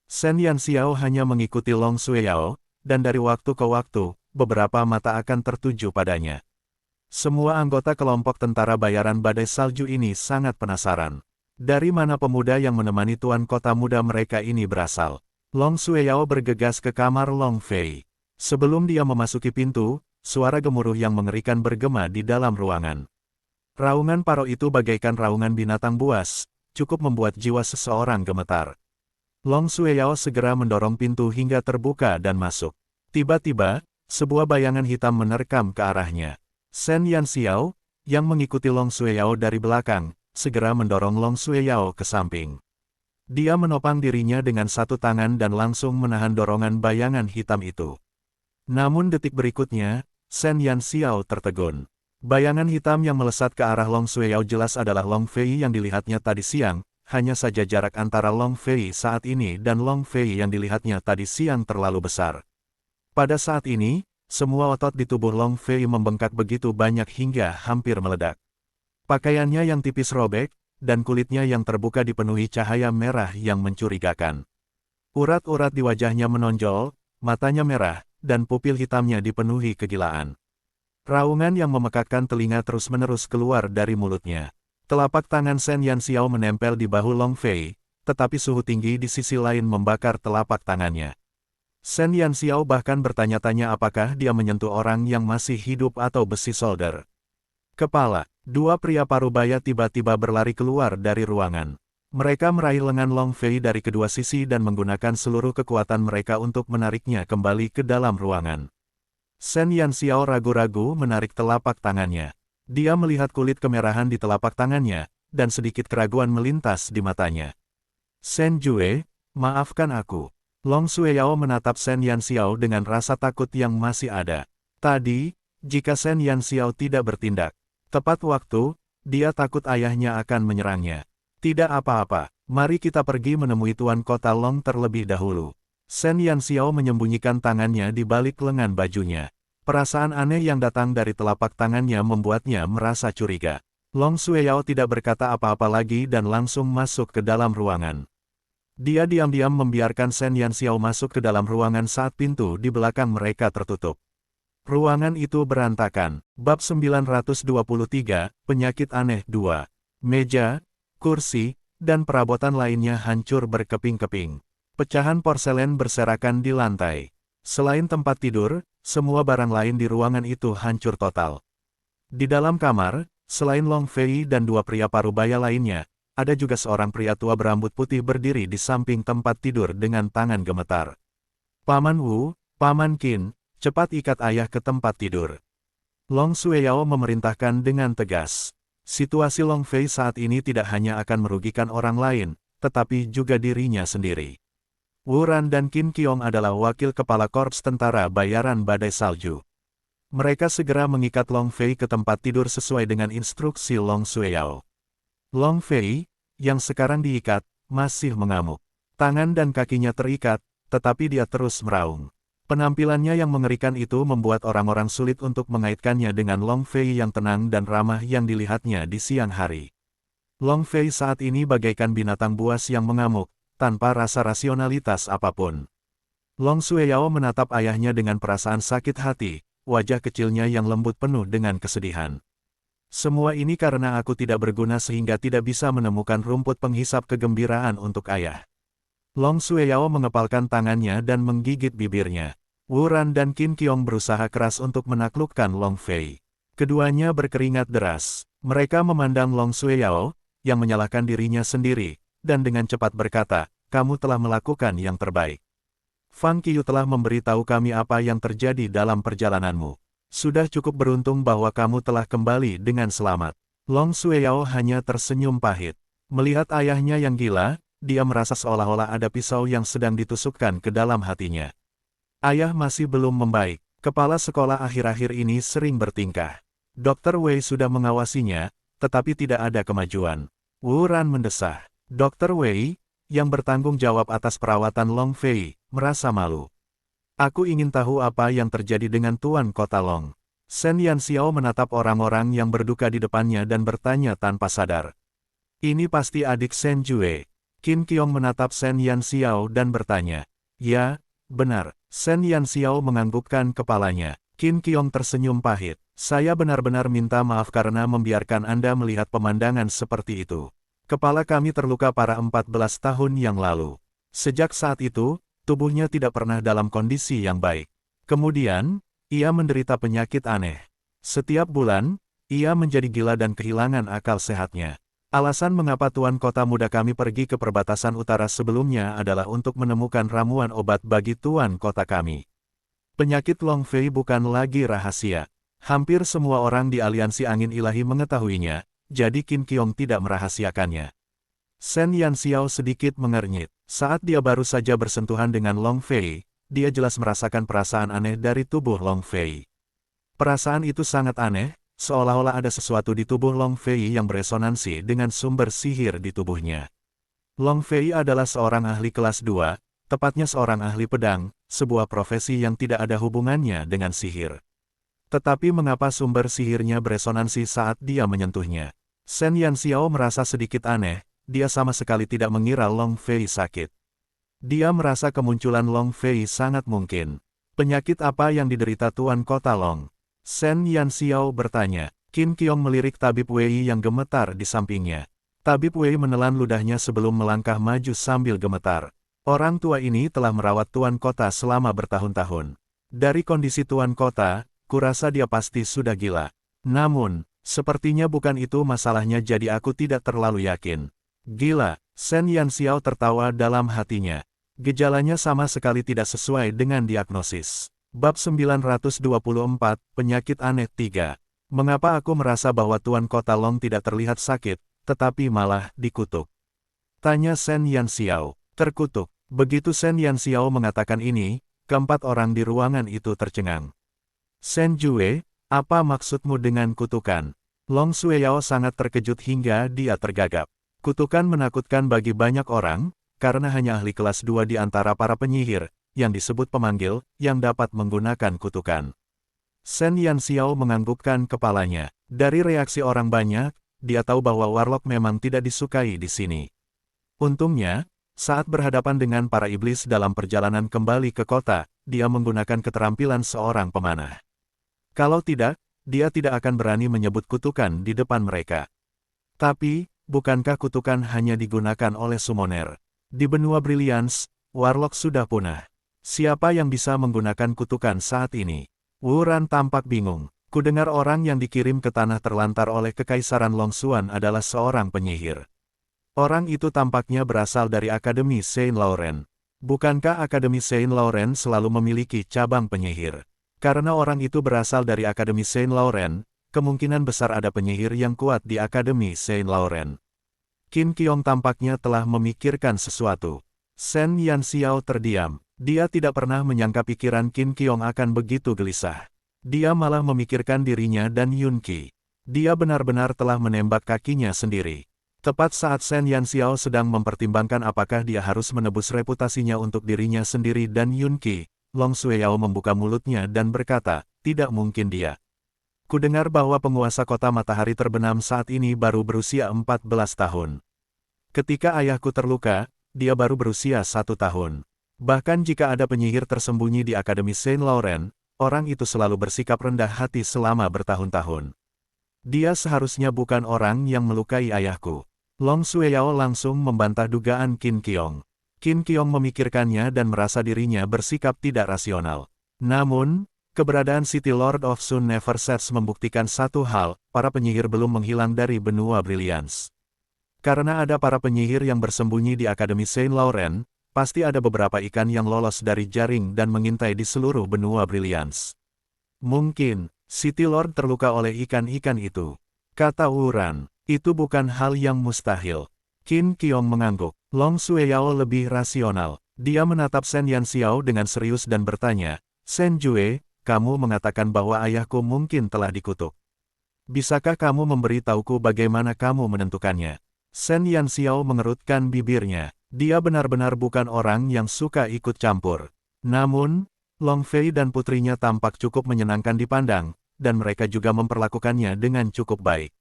Shen Yanxiao hanya mengikuti Long Xueyao, dan dari waktu ke waktu, beberapa mata akan tertuju padanya. Semua anggota kelompok tentara bayaran badai salju ini sangat penasaran. Dari mana pemuda yang menemani Tuan Kota Muda mereka ini berasal? Long Xueyao bergegas ke kamar Long Fei. Sebelum dia memasuki pintu, suara gemuruh yang mengerikan bergema di dalam ruangan. Raungan paro itu bagaikan raungan binatang buas, cukup membuat jiwa seseorang gemetar. Long Xueyao segera mendorong pintu hingga terbuka dan masuk. Tiba-tiba, sebuah bayangan hitam menerkam ke arahnya. Shen Yanxiao, yang mengikuti Long Xueyao dari belakang, segera mendorong Long Xueyao ke samping. Dia menopang dirinya dengan satu tangan dan langsung menahan dorongan bayangan hitam itu. Namun detik berikutnya, Shen Yanxiao tertegun. Bayangan hitam yang melesat ke arah Long Xueyao jelas adalah Long Fei yang dilihatnya tadi siang, hanya saja jarak antara Long Fei saat ini dan Long Fei yang dilihatnya tadi siang terlalu besar. Pada saat ini, semua otot di tubuh Long Fei membengkak begitu banyak hingga hampir meledak. Pakaiannya yang tipis robek, dan kulitnya yang terbuka dipenuhi cahaya merah yang mencurigakan. Urat-urat di wajahnya menonjol, matanya merah, dan pupil hitamnya dipenuhi kegilaan. Raungan yang memekakkan telinga terus-menerus keluar dari mulutnya. Telapak tangan Shen Yanxiao menempel di bahu Long Fei, tetapi suhu tinggi di sisi lain membakar telapak tangannya. Shen Yanxiao bahkan bertanya-tanya apakah dia menyentuh orang yang masih hidup atau besi solder. Kepala, dua pria parubaya tiba-tiba berlari keluar dari ruangan. Mereka meraih lengan Long Fei dari kedua sisi dan menggunakan seluruh kekuatan mereka untuk menariknya kembali ke dalam ruangan. Shen Yanxiao ragu-ragu menarik telapak tangannya. Dia melihat kulit kemerahan di telapak tangannya, dan sedikit keraguan melintas di matanya. Shen Jue, maafkan aku. Long Sueyao menatap Shen Yanxiao dengan rasa takut yang masih ada. Tadi, jika Shen Yanxiao tidak bertindak tepat waktu, dia takut ayahnya akan menyerangnya. Tidak apa-apa, mari kita pergi menemui Tuan Kota Long terlebih dahulu. Shen Yanxiao menyembunyikan tangannya di balik lengan bajunya. Perasaan aneh yang datang dari telapak tangannya membuatnya merasa curiga. Long Sueyao tidak berkata apa-apa lagi dan langsung masuk ke dalam ruangan. Dia diam-diam membiarkan Shen Yanxiao masuk ke dalam ruangan saat pintu di belakang mereka tertutup. Ruangan itu berantakan. Bab 923, Penyakit Aneh 2. Meja, kursi, dan perabotan lainnya hancur berkeping-keping. Pecahan porselen berserakan di lantai. Selain tempat tidur, semua barang lain di ruangan itu hancur total. Di dalam kamar, selain Long Fei dan dua pria parubaya lainnya, ada juga seorang pria tua berambut putih berdiri di samping tempat tidur dengan tangan gemetar. Paman Wu, Paman Qin, cepat ikat ayah ke tempat tidur. Long Sueyao memerintahkan dengan tegas. Situasi Long Fei saat ini tidak hanya akan merugikan orang lain, tetapi juga dirinya sendiri. Wu Ran dan Qin Qiong adalah wakil kepala korps tentara bayaran badai salju. Mereka segera mengikat Long Fei ke tempat tidur sesuai dengan instruksi Long Sueyao. Long Fei, yang sekarang diikat, masih mengamuk. Tangan dan kakinya terikat, tetapi dia terus meraung. Penampilannya yang mengerikan itu membuat orang-orang sulit untuk mengaitkannya dengan Long Fei yang tenang dan ramah yang dilihatnya di siang hari. Long Fei saat ini bagaikan binatang buas yang mengamuk, tanpa rasa rasionalitas apapun. Long Sueyao menatap ayahnya dengan perasaan sakit hati, wajah kecilnya yang lembut penuh dengan kesedihan. Semua ini karena aku tidak berguna sehingga tidak bisa menemukan rumput penghisap kegembiraan untuk ayah. Long Sueyao mengepalkan tangannya dan menggigit bibirnya. Wu Ran dan Qin Qiong berusaha keras untuk menaklukkan Long Fei. Keduanya berkeringat deras. Mereka memandang Long Sueyao, yang menyalahkan dirinya sendiri, dan dengan cepat berkata, kamu telah melakukan yang terbaik. Fang Qiu telah memberitahu kami apa yang terjadi dalam perjalananmu. Sudah cukup beruntung bahwa kamu telah kembali dengan selamat. Long Sueyao hanya tersenyum pahit. Melihat ayahnya yang gila, dia merasa seolah-olah ada pisau yang sedang ditusukkan ke dalam hatinya. Ayah masih belum membaik. Kepala sekolah akhir-akhir ini sering bertingkah. Dr. Wei sudah mengawasinya, tetapi tidak ada kemajuan. Wu Ran mendesah. Dr. Wei, yang bertanggung jawab atas perawatan Long Fei, merasa malu. Aku ingin tahu apa yang terjadi dengan Tuan Kota Long. Shen Yanxiao menatap orang-orang yang berduka di depannya dan bertanya tanpa sadar. Ini pasti adik Shen Jue. Qin Qiong menatap Shen Yanxiao dan bertanya. Ya, benar. Shen Yanxiao menganggukkan kepalanya. Qin Qiong tersenyum pahit. Saya benar-benar minta maaf karena membiarkan Anda melihat pemandangan seperti itu. Kepala kami terluka parah 14 tahun yang lalu. Sejak saat itu, tubuhnya tidak pernah dalam kondisi yang baik. Kemudian, ia menderita penyakit aneh. Setiap bulan, ia menjadi gila dan kehilangan akal sehatnya. Alasan mengapa Tuan Kota Muda kami pergi ke perbatasan utara sebelumnya adalah untuk menemukan ramuan obat bagi Tuan Kota kami. Penyakit Long Fei bukan lagi rahasia. Hampir semua orang di Aliansi Angin Ilahi mengetahuinya, jadi Qin Qiong tidak merahasiakannya. Shen Yanxiao sedikit mengernyit. Saat dia baru saja bersentuhan dengan Long Fei, dia jelas merasakan perasaan aneh dari tubuh Long Fei. Perasaan itu sangat aneh, seolah-olah ada sesuatu di tubuh Long Fei yang beresonansi dengan sumber sihir di tubuhnya. Long Fei adalah seorang ahli kelas 2, tepatnya seorang ahli pedang, sebuah profesi yang tidak ada hubungannya dengan sihir. Tetapi mengapa sumber sihirnya beresonansi saat dia menyentuhnya? Shen Yanxiao merasa sedikit aneh. Dia sama sekali tidak mengira Long Fei sakit. Dia merasa kemunculan Long Fei sangat mungkin. Penyakit apa yang diderita Tuan Kota Long? Shen Yanxiao bertanya. Qin Qiong melirik tabib Wei yang gemetar di sampingnya. Tabib Wei menelan ludahnya sebelum melangkah maju sambil gemetar. Orang tua ini telah merawat tuan kota selama bertahun-tahun. Dari kondisi tuan kota, kurasa dia pasti sudah gila. Namun, sepertinya bukan itu masalahnya, jadi aku tidak terlalu yakin. Gila, Shen Yanxiao tertawa dalam hatinya. Gejalanya sama sekali tidak sesuai dengan diagnosis. Bab 924, Penyakit Aneh 3. Mengapa aku merasa bahwa tuan kota Long tidak terlihat sakit, tetapi malah dikutuk? Tanya Shen Yanxiao. Terkutuk. Begitu Shen Yanxiao mengatakan ini, keempat orang di ruangan itu tercengang. Shen Jue, apa maksudmu dengan kutukan? Long Sueyao sangat terkejut hingga dia tergagap. Kutukan menakutkan bagi banyak orang, karena hanya ahli kelas 2 di antara para penyihir, yang disebut pemanggil, yang dapat menggunakan kutukan. Shen Yanxiao menganggukkan kepalanya. Dari reaksi orang banyak, dia tahu bahwa Warlock memang tidak disukai di sini. Untungnya, saat berhadapan dengan para iblis dalam perjalanan kembali ke kota, dia menggunakan keterampilan seorang pemanah. Kalau tidak, dia tidak akan berani menyebut kutukan di depan mereka. Tapi, bukankah kutukan hanya digunakan oleh summoner? Di benua Brilliance, Warlock sudah punah. Siapa yang bisa menggunakan kutukan saat ini? Wuran tampak bingung. Kudengar orang yang dikirim ke tanah terlantar oleh Kekaisaran Longxuan adalah seorang penyihir. Orang itu tampaknya berasal dari Akademi Saint Laurent. Bukankah Akademi Saint Laurent selalu memiliki cabang penyihir? Karena orang itu berasal dari Akademi Saint Laurent, kemungkinan besar ada penyihir yang kuat di Akademi Saint Laurent. Qin Qiong tampaknya telah memikirkan sesuatu. Shen Yanxiao terdiam. Dia tidak pernah menyangka pikiran Qin Qiong akan begitu gelisah. Dia malah memikirkan dirinya dan Yun Qi. Dia benar-benar telah menembak kakinya sendiri. Tepat saat Shen Yanxiao sedang mempertimbangkan apakah dia harus menebus reputasinya untuk dirinya sendiri dan Yun Qi, Long Sueyao membuka mulutnya dan berkata, tidak mungkin dia. Kudengar bahwa penguasa kota matahari terbenam saat ini baru berusia 14 tahun. Ketika ayahku terluka, dia baru berusia 1 tahun. Bahkan jika ada penyihir tersembunyi di Akademi Saint Laurent, orang itu selalu bersikap rendah hati selama bertahun-tahun. Dia seharusnya bukan orang yang melukai ayahku. Long Sueyao langsung membantah dugaan Qin Qiong. Qin Qiong memikirkannya dan merasa dirinya bersikap tidak rasional. Namun, keberadaan City Lord of Sun Never Sets membuktikan satu hal, para penyihir belum menghilang dari benua Brilliance. Karena ada para penyihir yang bersembunyi di Akademi Saint Laurent, pasti ada beberapa ikan yang lolos dari jaring dan mengintai di seluruh benua Brilliance. Mungkin, City Lord terluka oleh ikan-ikan itu. Kata Wuran, itu bukan hal yang mustahil. Qin Qiong mengangguk. Long Sueyao lebih rasional. Dia menatap Shen Yanxiao dengan serius dan bertanya, Shen Jue, kamu mengatakan bahwa ayahku mungkin telah dikutuk. Bisakah kamu memberi tahuku bagaimana kamu menentukannya? Shen Yanxiao mengerutkan bibirnya. Dia benar-benar bukan orang yang suka ikut campur. Namun, Long Fei dan putrinya tampak cukup menyenangkan dipandang, dan mereka juga memperlakukannya dengan cukup baik.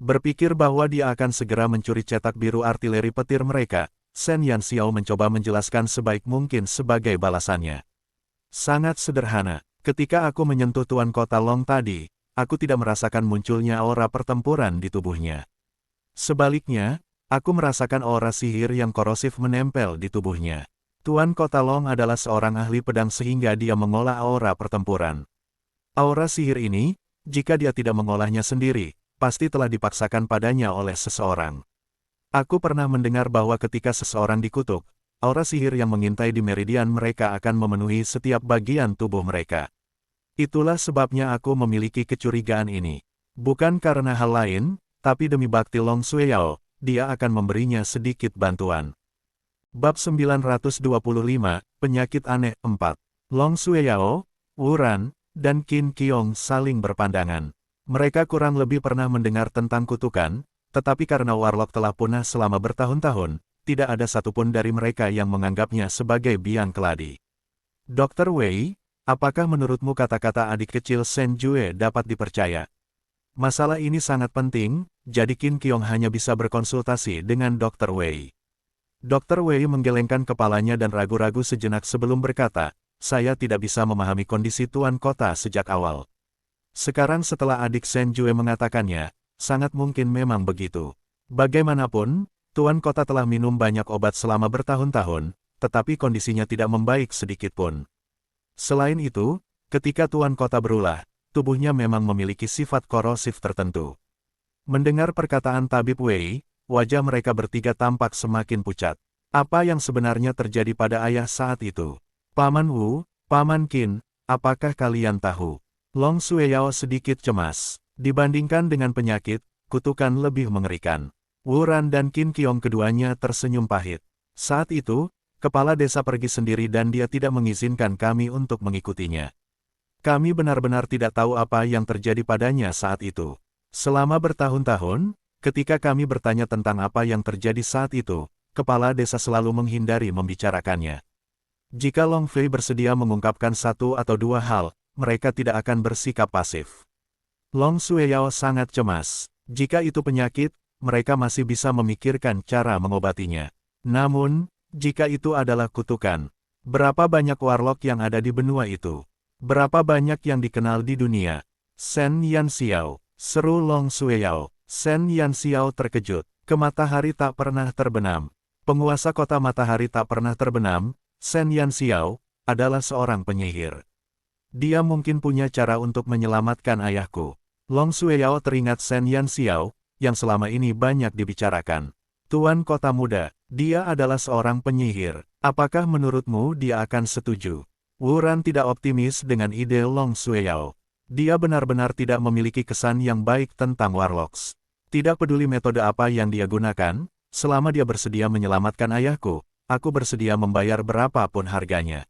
Berpikir bahwa dia akan segera mencuri cetak biru artileri petir mereka, Shen Yanxiao mencoba menjelaskan sebaik mungkin sebagai balasannya. Sangat sederhana, ketika aku menyentuh Tuan Kota Long tadi, aku tidak merasakan munculnya aura pertempuran di tubuhnya. Sebaliknya, aku merasakan aura sihir yang korosif menempel di tubuhnya. Tuan Kota Long adalah seorang ahli pedang sehingga dia mengolah aura pertempuran. Aura sihir ini, jika dia tidak mengolahnya sendiri, pasti telah dipaksakan padanya oleh seseorang. Aku pernah mendengar bahwa ketika seseorang dikutuk, aura sihir yang mengintai di meridian mereka akan memenuhi setiap bagian tubuh mereka. Itulah sebabnya aku memiliki kecurigaan ini. Bukan karena hal lain, tapi demi bakti Long Sueyao, dia akan memberinya sedikit bantuan. Bab 925, Penyakit Aneh 4. Long Sueyao, Wuran, dan Qin Qiong saling berpandangan. Mereka kurang lebih pernah mendengar tentang kutukan, tetapi karena Warlock telah punah selama bertahun-tahun, tidak ada satupun dari mereka yang menganggapnya sebagai biang keladi. Dr. Wei, apakah menurutmu kata-kata adik kecil Shen Jue dapat dipercaya? Masalah ini sangat penting, jadi Qin Qiong hanya bisa berkonsultasi dengan Dr. Wei. Dr. Wei menggelengkan kepalanya dan ragu-ragu sejenak sebelum berkata, saya tidak bisa memahami kondisi Tuan Kota sejak awal. Sekarang setelah adik Sen Jue mengatakannya, sangat mungkin memang begitu. Bagaimanapun, Tuan Kota telah minum banyak obat selama bertahun-tahun, tetapi kondisinya tidak membaik sedikit pun. Selain itu, ketika Tuan Kota berulah, tubuhnya memang memiliki sifat korosif tertentu. Mendengar perkataan Tabib Wei, wajah mereka bertiga tampak semakin pucat. Apa yang sebenarnya terjadi pada ayah saat itu? Paman Wu, Paman Qin, apakah kalian tahu? Long Sueyao sedikit cemas. Dibandingkan dengan penyakit, kutukan lebih mengerikan. Wu Ran dan Qin Qiong keduanya tersenyum pahit. Saat itu, kepala desa pergi sendiri dan dia tidak mengizinkan kami untuk mengikutinya. Kami benar-benar tidak tahu apa yang terjadi padanya saat itu. Selama bertahun-tahun, ketika kami bertanya tentang apa yang terjadi saat itu, kepala desa selalu menghindari membicarakannya. Jika Long Fei bersedia mengungkapkan satu atau dua hal, mereka tidak akan bersikap pasif. Long Sueyao sangat cemas. Jika itu penyakit, mereka masih bisa memikirkan cara mengobatinya. Namun, jika itu adalah kutukan, berapa banyak warlock yang ada di benua itu? Berapa banyak yang dikenal di dunia? Sen Yanxiao, seru Long Sueyao. Sen Yanxiao terkejut. Ke matahari tak pernah terbenam. Penguasa kota matahari tak pernah terbenam, Sen Yanxiao, adalah seorang penyihir. Dia mungkin punya cara untuk menyelamatkan ayahku. Long Sueyao teringat Sen Yanxiao, yang selama ini banyak dibicarakan. Tuan Kota Muda, dia adalah seorang penyihir. Apakah menurutmu dia akan setuju? Wu Ran tidak optimis dengan ide Long Sueyao. Dia benar-benar tidak memiliki kesan yang baik tentang warlocks. Tidak peduli metode apa yang dia gunakan, selama dia bersedia menyelamatkan ayahku, aku bersedia membayar berapapun harganya.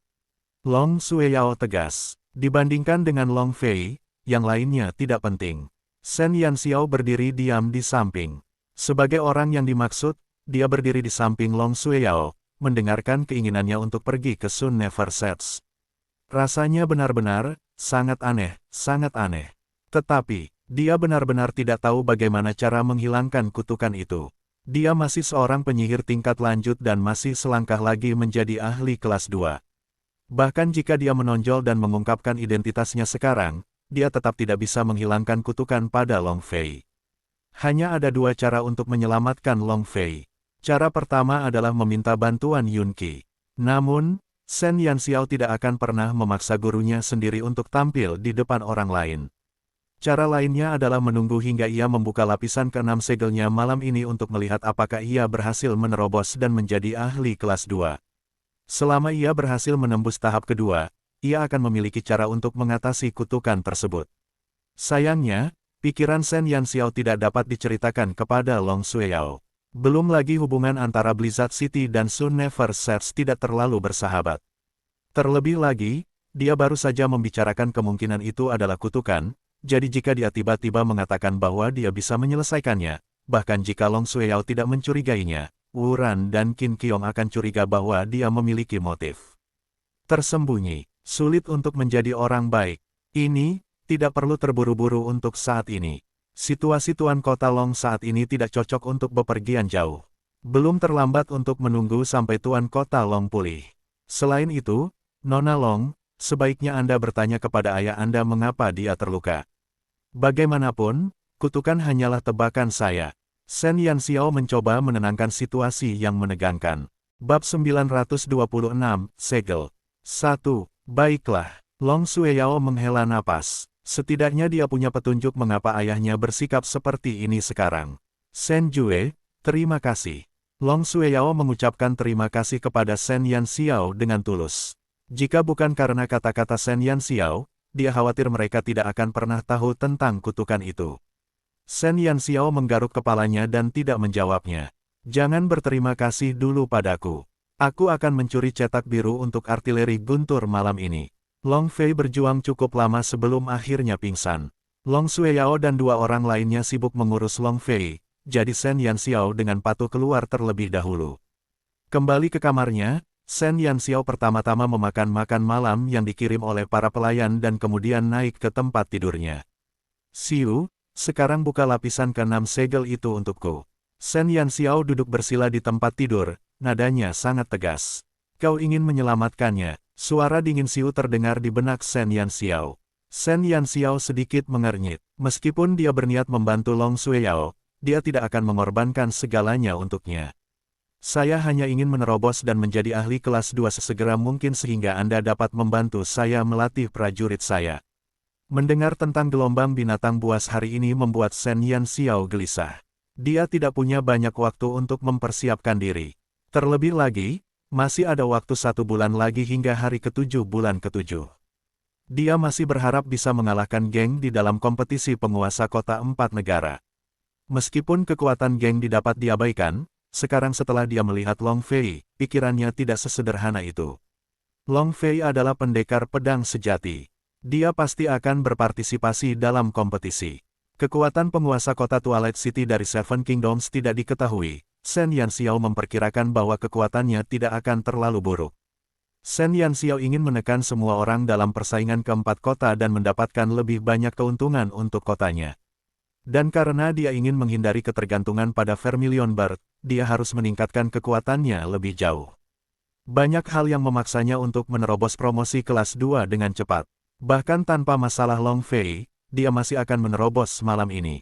Long Sueyao tegas. Dibandingkan dengan Long Fei, yang lainnya tidak penting. Sen Yanxiao berdiri diam di samping. Sebagai orang yang dimaksud, dia berdiri di samping Long Sueyao, mendengarkan keinginannya untuk pergi ke Sun Never Sets. Rasanya benar-benar, sangat aneh, sangat aneh. Tetapi, dia benar-benar tidak tahu bagaimana cara menghilangkan kutukan itu. Dia masih seorang penyihir tingkat lanjut dan masih selangkah lagi menjadi ahli kelas 2. Bahkan jika dia menonjol dan mengungkapkan identitasnya sekarang, dia tetap tidak bisa menghilangkan kutukan pada Long Fei. Hanya ada dua cara untuk menyelamatkan Long Fei. Cara pertama adalah meminta bantuan Yun Qi. Namun, Sen Yanxiao tidak akan pernah memaksa gurunya sendiri untuk tampil di depan orang lain. Cara lainnya adalah menunggu hingga ia membuka lapisan ke-6 segelnya malam ini untuk melihat apakah ia berhasil menerobos dan menjadi ahli kelas 2. Selama ia berhasil menembus tahap kedua, ia akan memiliki cara untuk mengatasi kutukan tersebut. Sayangnya, pikiran Sen Yanxiao tidak dapat diceritakan kepada Long Sueyao. Belum lagi hubungan antara Blizzard City dan Sun Never Sets tidak terlalu bersahabat. Terlebih lagi, dia baru saja membicarakan kemungkinan itu adalah kutukan, jadi jika dia tiba-tiba mengatakan bahwa dia bisa menyelesaikannya, bahkan jika Long Sueyao tidak mencurigainya, Wu Ran dan Qin Qiong akan curiga bahwa dia memiliki motif tersembunyi. Sulit untuk menjadi orang baik. Ini, tidak perlu terburu-buru untuk saat ini. Situasi Tuan Kota Long saat ini tidak cocok untuk bepergian jauh. Belum terlambat untuk menunggu sampai Tuan Kota Long pulih. Selain itu, Nona Long, sebaiknya Anda bertanya kepada ayah Anda mengapa dia terluka. Bagaimanapun, kutukan hanyalah tebakan saya. Sen Yanxiao mencoba menenangkan situasi yang menegangkan. Bab 926, Segel. 1. Baiklah, Long Sueyao menghela napas. Setidaknya dia punya petunjuk mengapa ayahnya bersikap seperti ini sekarang. Sen Jue, terima kasih. Long Sueyao mengucapkan terima kasih kepada Sen Yanxiao dengan tulus. Jika bukan karena kata-kata Sen Yanxiao, dia khawatir mereka tidak akan pernah tahu tentang kutukan itu. Sen Yanxiao menggaruk kepalanya dan tidak menjawabnya. Jangan berterima kasih dulu padaku. Aku akan mencuri cetak biru untuk artileri guntur malam ini. Long Fei berjuang cukup lama sebelum akhirnya pingsan. Long Sueyao dan dua orang lainnya sibuk mengurus Long Fei, jadi Sen Yanxiao dengan patuh keluar terlebih dahulu. Kembali ke kamarnya, Sen Yanxiao pertama-tama memakan makan malam yang dikirim oleh para pelayan dan kemudian naik ke tempat tidurnya. Siu, sekarang buka lapisan ke-6 segel itu untukku. Sen Yanxiao duduk bersila di tempat tidur. Nadanya sangat tegas. Kau ingin menyelamatkannya. Suara dingin Siu terdengar di benak Sen Yanxiao. Shen Yanxiao sedikit mengernyit. Meskipun dia berniat membantu Long Sueyao, dia tidak akan mengorbankan segalanya untuknya. Saya hanya ingin menerobos dan menjadi ahli kelas 2 sesegera mungkin sehingga Anda dapat membantu saya melatih prajurit saya. Mendengar tentang gelombang binatang buas hari ini membuat Shen Yanxiao gelisah. Dia tidak punya banyak waktu untuk mempersiapkan diri. Terlebih lagi, masih ada waktu 1 bulan lagi hingga hari ke-7 bulan ke-7. Dia masih berharap bisa mengalahkan geng di dalam kompetisi penguasa kota 4 negara. Meskipun kekuatan geng didapat diabaikan, sekarang setelah dia melihat Long Fei, pikirannya tidak sesederhana itu. Long Fei adalah pendekar pedang sejati. Dia pasti akan berpartisipasi dalam kompetisi. Kekuatan penguasa kota Twilight City dari Seven Kingdoms tidak diketahui. Shen Yanxiao memperkirakan bahwa kekuatannya tidak akan terlalu buruk. Shen Yanxiao ingin menekan semua orang dalam persaingan keempat kota dan mendapatkan lebih banyak keuntungan untuk kotanya. Dan karena dia ingin menghindari ketergantungan pada Vermilion Bird, dia harus meningkatkan kekuatannya lebih jauh. Banyak hal yang memaksanya untuk menerobos promosi kelas 2 dengan cepat. Bahkan tanpa masalah Long Fei, dia masih akan menerobos malam ini.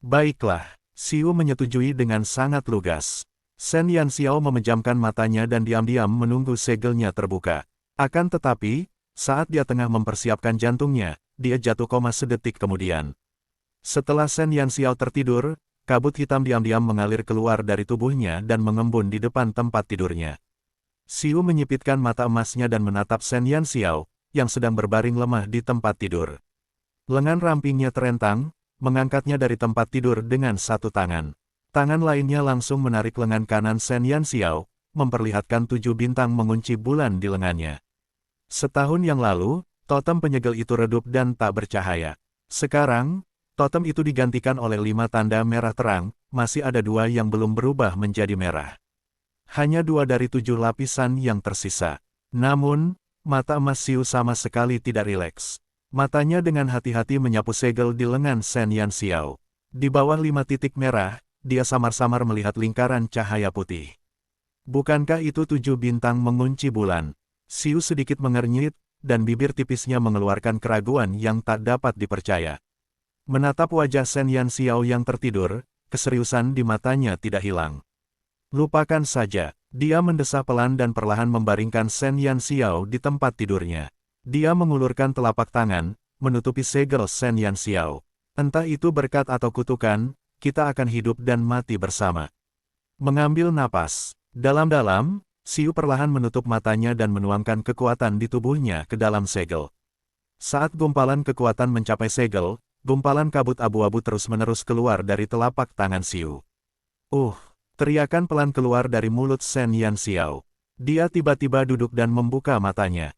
Baiklah, Xiu menyetujui dengan sangat lugas. Shen Yanxiao memejamkan matanya dan diam-diam menunggu segelnya terbuka. Akan tetapi, saat dia tengah mempersiapkan jantungnya, dia jatuh koma sedetik kemudian. Setelah Shen Yanxiao tertidur, kabut hitam diam-diam mengalir keluar dari tubuhnya dan mengembun di depan tempat tidurnya. Xiu menyipitkan mata emasnya dan menatap Shen Yanxiao, yang sedang berbaring lemah di tempat tidur. Lengan rampingnya terentang, mengangkatnya dari tempat tidur dengan satu tangan. Tangan lainnya langsung menarik lengan kanan Shen Yanxiao, memperlihatkan 7 bintang mengunci bulan di lengannya. Setahun yang lalu, totem penyegel itu redup dan tak bercahaya. Sekarang, totem itu digantikan oleh 5 tanda merah terang, masih ada 2 yang belum berubah menjadi merah. Hanya 2 dari 7 lapisan yang tersisa. Namun, mata emas Xiu sama sekali tidak rileks. Matanya dengan hati-hati menyapu segel di lengan Shen Yanxiao. Di bawah 5 titik merah, dia samar-samar melihat lingkaran cahaya putih. Bukankah itu 7 bintang mengunci bulan? Xiu sedikit mengernyit, dan bibir tipisnya mengeluarkan keraguan yang tak dapat dipercaya. Menatap wajah Shen Yanxiao yang tertidur, keseriusan di matanya tidak hilang. Lupakan saja, dia mendesah pelan dan perlahan membaringkan Shen Yanxiao di tempat tidurnya. Dia mengulurkan telapak tangan, menutupi segel Shen Yanxiao. Entah itu berkat atau kutukan, kita akan hidup dan mati bersama. Mengambil napas dalam-dalam, Xiu perlahan menutup matanya dan menuangkan kekuatan di tubuhnya ke dalam segel. Saat gumpalan kekuatan mencapai segel, gumpalan kabut abu-abu terus-menerus keluar dari telapak tangan Xiu. Teriakan pelan keluar dari mulut Shen Yanxiao. Dia tiba-tiba duduk dan membuka matanya.